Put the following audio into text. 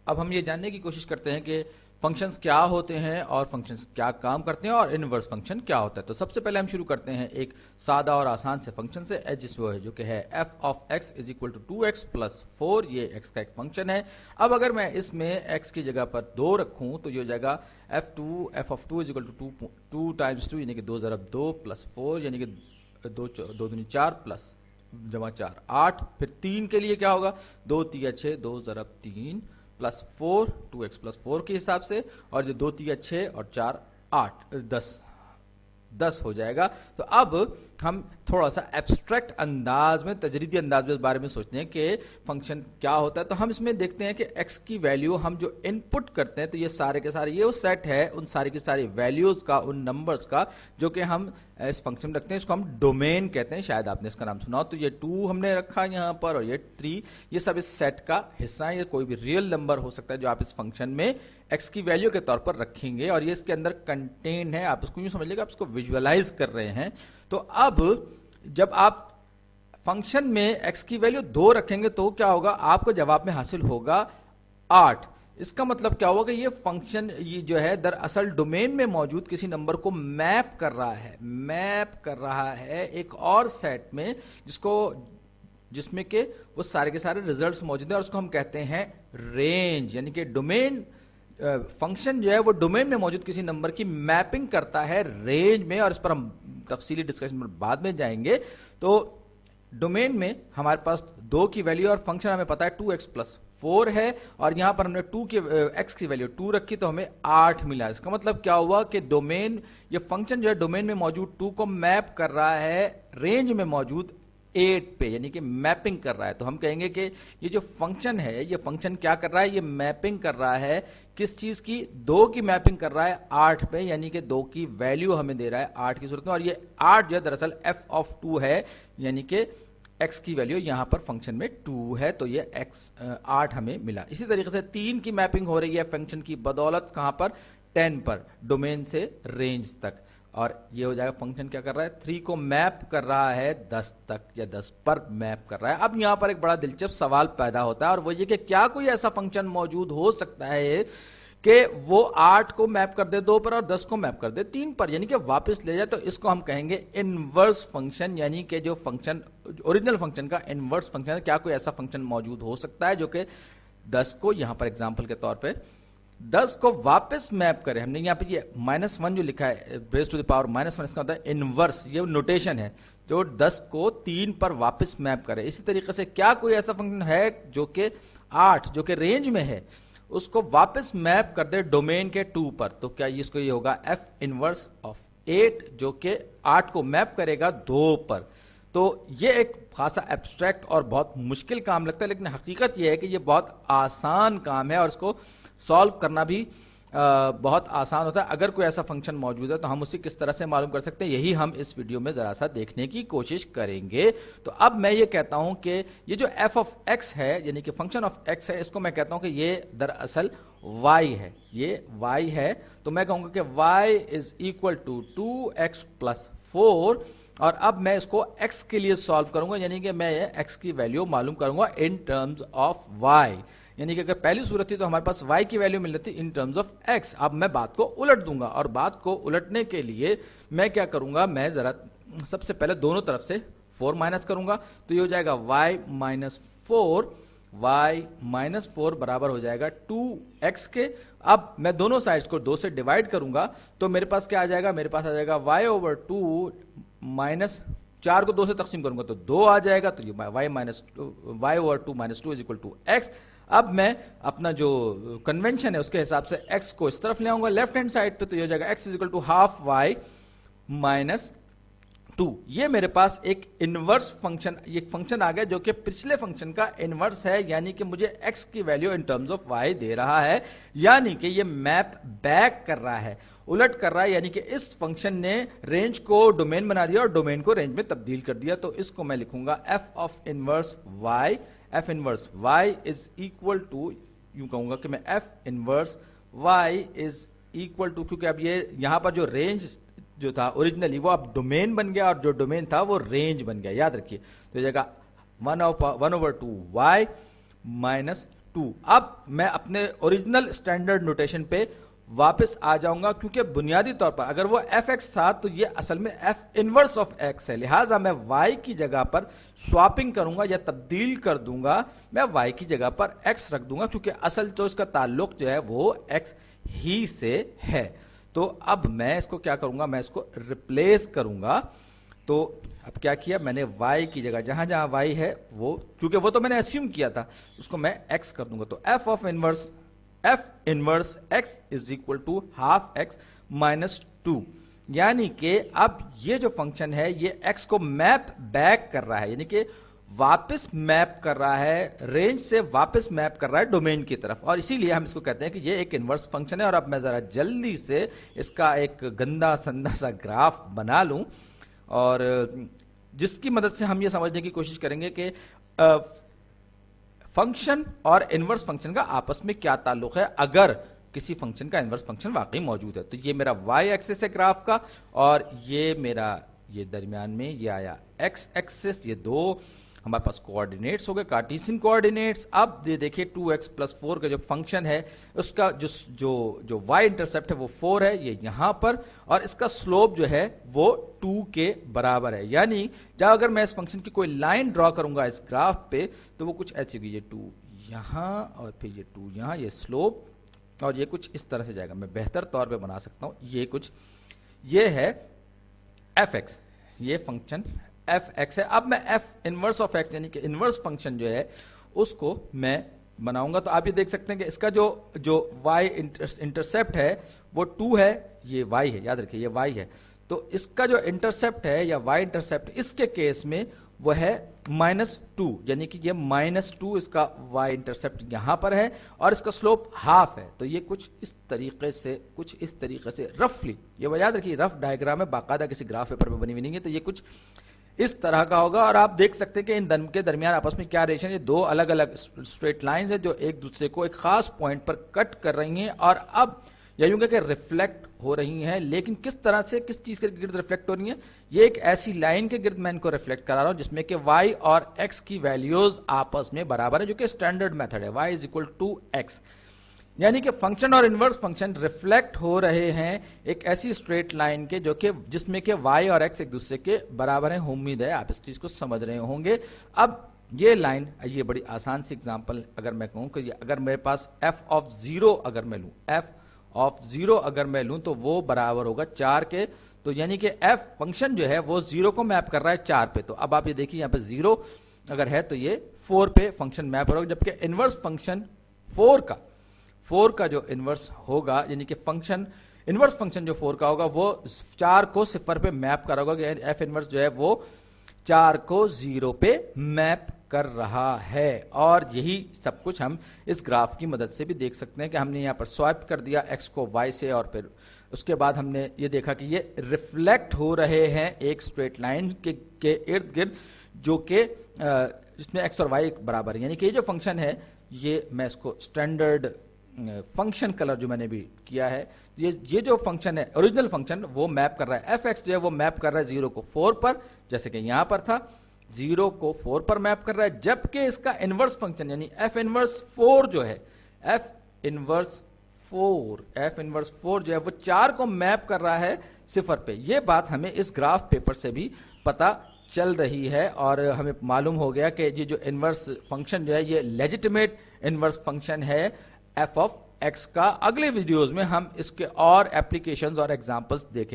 अब हम ये जानने की कोशिश करते हैं कि फंक्शंस क्या होते हैं और फंक्शंस क्या काम करते हैं और इनवर्स फंक्शन क्या होता है। तो सबसे पहले हम शुरू करते हैं एक सादा और आसान से फंक्शन से, जिसमें है जो कि है f of x is equal to 2x plus 4। ये x का एक फंक्शन है। अब अगर मैं इसमें x की जगह पर 2 रखूं तो ये हो जाएगा f of 2 is equal to 2 times 2 यानी कि 2 ज़रब 2 प्लस 4 यानी कि 2 दूनी 4 प्लस जमा 4 8। फिर 3 के लिए क्या होगा, 2 3 6 2 ज़रब 3 प्लस 4 2x प्लस 4 के हिसाब से, और जो 2 3 6 और 4 8 10 हो जाएगा। तो अब हम थोड़ा सा एब्स्ट्रैक्ट अंदाज में, तजरीदी अंदाज में इस बारे में सोचते हैं कि फंक्शन क्या होता है। तो हम इसमें देखते हैं कि x की वैल्यू हम जो इनपुट करते हैं, तो ये सारे के सारे ये वो सेट है उन सारी की सारी वैल्यूज का, उन नंबर्स का जो कि हम इस फंक्शन में रखते हैं। इसको हम डोमेन कहते हैं, शायद आपने इसका नाम सुना हो। तो ये 2 हमने रखा यहाँ पर और ये 3, ये सब इस सेट का हिस्सा है। ये कोई भी रियल नंबर हो सकता है जो आप इस फंक्शन में x की वैल्यू के तौर पर रखेंगे, और ये इसके अंदर कंटेन है। आप इसको यूं समझ लीजिएगा, आप इसको विजुअलाइज कर रहे हैं। तो अब जब आप फंक्शन में x की वैल्यू 2 रखेंगे तो क्या होगा, आपको जवाब में हासिल होगा 8। इसका मतलब क्या होगा कि ये फंक्शन ये जो है दरअसल डोमेन में मौजूद किसी नंबर को मैप कर रहा है एक और सेट में, जिसमें के वो सारे के सारे रिजल्ट्स मौजूद हैं, और उसको हम कहते हैं रेंज। यानी कि डोमेन फंक्शन जो है वो डोमेन में मौजूद किसी नंबर की मैपिंग करता है रेंज में, और इस पर हम तफसीली डिस्कशन में बाद में जाएंगे। तो डोमेन में हमारे पास 2 की वैल्यू और फंक्शन हमें पता है 2x प्लस 4 है, और यहां पर हमने x की वैल्यू 2 रखी तो हमें 8 मिला। इसका मतलब क्या हुआ कि डोमेन, ये फंक्शन जो है डोमेन में मौजूद 2 को मैप कर रहा है रेंज में मौजूद 8 पे, यानी कि मैपिंग कर रहा है। तो हम कहेंगे कि ये जो फंक्शन है, ये फंक्शन क्या कर रहा है, ये मैपिंग कर रहा है किस चीज की, 2 की मैपिंग कर रहा है 8 पे, यानी कि 2 की वैल्यू हमें दे रहा है 8 की सूरत में। और ये 8 जो है दरअसल f ऑफ 2 है, यानी कि x की वैल्यू यहां पर फंक्शन में 2 है, तो ये x 8 हमें मिला। इसी तरीके से 3 की मैपिंग हो रही है फंक्शन की बदौलत, कहां पर, 10 पर, डोमेन से रेंज तक, और ये हो जाएगा फंक्शन क्या कर रहा है, 3 को मैप कर रहा है 10 तक, या 10 पर मैप कर रहा है। अब यहां पर एक बड़ा दिलचस्प सवाल पैदा होता है, और वो ये कि क्या कोई ऐसा फंक्शन मौजूद हो सकता है कि वो 8 को मैप कर दे 2 पर और 10 को मैप कर दे 3 पर, यानी कि वापस ले जाए। तो इसको हम कहेंगे इनवर्स फंक्शन, यानी कि जो फंक्शन ओरिजिनल फंक्शन का इनवर्स फंक्शन है। क्या कोई ऐसा फंक्शन मौजूद हो सकता है जो कि 10 को, यहां पर एग्जाम्पल के तौर पर 10 को वापस मैप करे। हमने यहाँ पे ये -1 जो लिखा है, रेज़ टू द पावर -1, इसका होता है इनवर्स, ये नोटेशन है जो 10 को 3 पर वापस मैप करे। इसी तरीके से क्या कोई ऐसा फंक्शन है जो कि 8 जो कि रेंज में है उसको वापस मैप कर दे डोमेन के 2 पर, तो क्या इसको ये होगा f इनवर्स ऑफ 8 जो कि 8 को मैप करेगा 2 पर। तो ये एक खासा एब्स्ट्रैक्ट और बहुत मुश्किल काम लगता है, लेकिन हकीकत ये है कि ये बहुत आसान काम है और इसको सॉल्व करना भी बहुत आसान होता है। अगर कोई ऐसा फंक्शन मौजूद है तो हम उसे किस तरह से मालूम कर सकते हैं, यही हम इस वीडियो में जरा सा देखने की कोशिश करेंगे। तो अब मैं ये कहता हूं कि ये जो f ऑफ x है, यानी कि फंक्शन ऑफ x है, इसको मैं कहता हूं कि ये दरअसल y है, ये y है। तो मैं कहूंगा कि y is equal to 2x plus 4, और अब मैं इसको x के लिए सॉल्व करूंगा, यानी कि मैं ये x की वैल्यू मालूम करूंगा इन टर्म्स ऑफ y। यानी कि अगर पहली सूरत थी तो हमारे पास y की वैल्यू मिल रही थी इन टर्म्स ऑफ x। अब मैं बात को उलट दूंगा, और बात को उलटने के लिए मैं क्या करूंगा, मैं जरा सबसे पहले दोनों तरफ से 4 माइनस करूंगा, तो ये हो जाएगा y माइनस 4 बराबर हो जाएगा 2x के। अब मैं दोनों साइड्स को 2 से डिवाइड करूंगा तो मेरे पास क्या आ जाएगा, मेरे पास आ जाएगा y ओवर 2 माइनस 4 को 2 से तकसीम करूंगा तो 2 आ जाएगा, तो ये y over 2 minus 2 is equal to x। अब मैं अपना जो कन्वेंशन है उसके हिसाब से x को इस तरफ ले आऊंगा लेफ्ट हैंड साइड पे, तो ये हो जाएगा x is equal to half y minus 2। ये मेरे पास एक इनवर्स फंक्शन, ये फंक्शन आ गया जो कि पिछले फंक्शन का इनवर्स है, यानी कि मुझे x की value in terms of y दे रहा है, यानी कि ये मैप बैक कर रहा है, उलट कर रहा है। यानी कि इस फंक्शन ने रेंज को डोमेन बना दिया और डोमेन को रेंज में तब्दील कर दिया। तो इसको मैं लिखूंगा f of inverse y, f inverse y is equal to, यूं कहूंगा कि मैं f inverse y is equal to, क्योंकि अब ये यहां पर जो रेंज जो था ओरिजिनली वो अब डोमेन बन गया और जो डोमेन था वो रेंज बन गया, याद रखिए। तो जाएगा 1/2 y माइनस 2। अब मैं अपने ओरिजिनल स्टैंडर्ड नोटेशन पे वापस आ जाऊंगा, क्योंकि बुनियादी तौर पर अगर वो एफ एक्स था तो ये असल में एफ इनवर्स ऑफ एक्स है, लिहाजा मैं वाई की जगह पर स्वैपिंग करूंगा या तब्दील कर दूंगा, मैं वाई की जगह पर एक्स रख दूंगा, क्योंकि असल तो इसका ताल्लुक जो है वो एक्स ही से है। तो अब मैं इसको क्या करूंगा, मैं इसको रिप्लेस करूंगा। तो अब क्या किया मैंने, y की जगह जहां जहां y है वो, क्योंकि वो तो मैंने अस्यूम किया था, उसको मैं x कर दूंगा। तो f inverse x is equal to half x minus 2, यानी कि अब ये जो फंक्शन है ये x को मैप बैक कर रहा है, यानी कि वापस मैप कर रहा है, रेंज से वापस मैप कर रहा है डोमेन की तरफ, और इसीलिए हम इसको कहते हैं कि ये एक इनवर्स फंक्शन है। और अब मैं जरा जल्दी से इसका एक गंदा संदा सा ग्राफ बना लूं, और जिसकी मदद से हम ये समझने की कोशिश करेंगे कि फंक्शन और इनवर्स फंक्शन का आपस में क्या ताल्लुक है, अगर किसी फंक्शन का इनवर्स फंक्शन वाकई मौजूद है। तो ये मेरा y एक्सिस है ग्राफ का, और ये मेरा ये दरमियान में ये आया x एक्सिस, ये दो हमारे पास कोऑर्डिनेट्स हो गए, कार्टेशियन कोऑर्डिनेट्स। अब ये देखिए 2x प्लस 4 का जो फंक्शन है उसका जो y इंटरसेप्ट है वो 4 है, ये यहां पर, और इसका स्लोप जो है वो 2 के बराबर है। यानी जब अगर मैं इस फंक्शन की कोई लाइन ड्रॉ करूंगा इस ग्राफ पे तो वो कुछ ऐसी होगी, ये 2 यहां और फिर ये 2 यहां, ये स्लोप, और ये कुछ इस तरह से जाएगा। मैं बेहतर तौर पे बना सकता हूं, ये है एफ एक्स, ये फंक्शन एफ एक्स है। अब मैं एफ इनवर्स ऑफ एक्स यानी कि इनवर्स फंक्शन जो है उसको मैं बनाऊंगा। तो आप ये देख सकते हैं कि इसका जो y इंटरसेप्ट है वो 2 है, ये y है, याद रखिए ये y है। तो इसका जो इंटरसेप्ट है या y इंटरसेप्ट इसके केस में वो है -2, यानी कि ये -2 इसका y इंटरसेप्ट यहां पर है, और इसका स्लोप हाफ है। तो ये कुछ इस तरीके से रफली, ये याद रखिए रफ डायग्राम है, बाकायदा किसी ग्राफ पेपर में बनी हुई नहीं है। तो ये कुछ इस तरह का होगा, और आप देख सकते हैं कि इन के दरमियान आपस में क्या रिलेशन है। ये दो अलग अलग स्ट्रेट लाइंस है जो एक दूसरे को एक खास पॉइंट पर कट कर रही हैं, और अब या यूं कि रिफ्लेक्ट हो रही हैं। लेकिन किस तरह से, किस चीज के गिर्द रिफ्लेक्ट हो रही है, ये एक ऐसी लाइन के गिर्द मैं इनको रिफ्लेक्ट करा रहा हूं जिसमें कि y और x की वैल्यूज आपस में बराबर है, जो कि स्टैंडर्ड मेथड है, y is equal to x। यानी कि फंक्शन और इनवर्स फंक्शन रिफ्लेक्ट हो रहे हैं एक ऐसी स्ट्रेट लाइन के जो कि जिसमें कि y और x एक दूसरे के बराबर हैं। उम्मीद है आप इस चीज को समझ रहे होंगे। अब ये लाइन, ये बड़ी आसान सी एग्जांपल अगर मैं कहूं कि अगर मेरे पास f ऑफ 0 अगर मैं लूं, f ऑफ 0 अगर मैं लूं तो वो बराबर होगा 4 के। तो यानी कि f फंक्शन जो है वो 0 को मैप कर रहा है 4 पे। तो अब आप ये देखिए यहाँ पे 0 अगर है तो ये 4 पे फंक्शन मैप होगा, जबकि इनवर्स फंक्शन 4 का जो इनवर्स होगा, यानी कि फंक्शन इनवर्स फंक्शन जो 4 का होगा वो 4 को 0 पे मैप कर रहा होगा। एफ इनवर्स जो है वो 4 को 0 पे मैप कर रहा है। और यही सब कुछ हम इस ग्राफ की मदद से भी देख सकते हैं कि हमने यहाँ पर स्वाइप कर दिया x को y से, और फिर उसके बाद हमने ये देखा कि ये रिफ्लेक्ट हो रहे हैं एक स्ट्रेट लाइन के इर्द गिर्द, जो कि जिसमें x और y बराबर है। यानी कि ये जो फंक्शन है, ये मैं इसको स्टैंडर्ड फंक्शन कलर जो मैंने भी किया है, ये जो फंक्शन है ओरिजिनल फंक्शन वो मैप कर रहा है, एफ एक्स जो है वो मैप कर रहा है 0 को 4 पर, जैसे कि यहां पर था 0 को 4 पर मैप कर रहा है। जबकि इसका इनवर्स फंक्शन यानी एफ इनवर्स 4 जो है, एफ इनवर्स 4 जो है वो 4 को मैप कर रहा है 0 पे। ये बात हमें इस ग्राफ पेपर से भी पता चल रही है, और हमें मालूम हो गया कि ये जो इनवर्स फंक्शन जो है ये लेजिटिमेट इनवर्स फंक्शन है एफ ऑफ एक्स का। अगले वीडियोस में हम इसके और एप्लीकेशंस और एग्जांपल्स देखेंगे।